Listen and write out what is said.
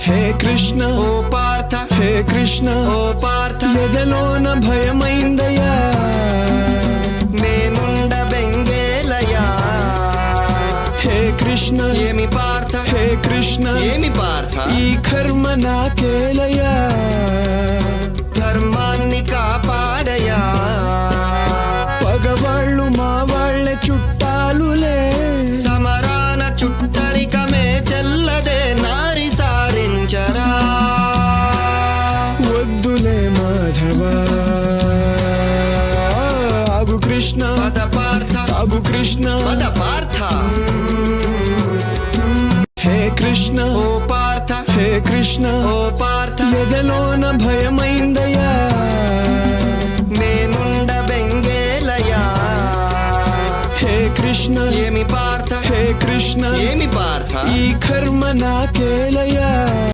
హే కృష్ణ ఓ పార్థ హే కృష్ణ ఓ పార్థ ఎదలోన భయమైందయ్యా నేనుండ బెంగేలయా హే కృష్ణ ఏమి పార్థ హే కృష్ణ ఏమి పార్థ ఈ కర్మ నాకేలయ్యా ధర్మాన్ని కాపాడయా పగవాళ్ళు మా వాళ్ళే చుట్టాలులే సమరాన చుట్టరికమే చెల్లదే నారి సారించరా వద్దులే మాధవా ఆగు కృష్ణ పద పార్థ ఆగు కృష్ణ పద పార్థ హే కృష్ణ ఓ పార్థ హే కృష్ణ ఓ పార్థ ఎదలోన భయమైందయ్యా నేనుండ బెంగేలయా హే కృష్ణ ఏమి పార్థ హే కృష్ణ ఏమి పార్థ ఈ కర్మ నాకేలయ్యా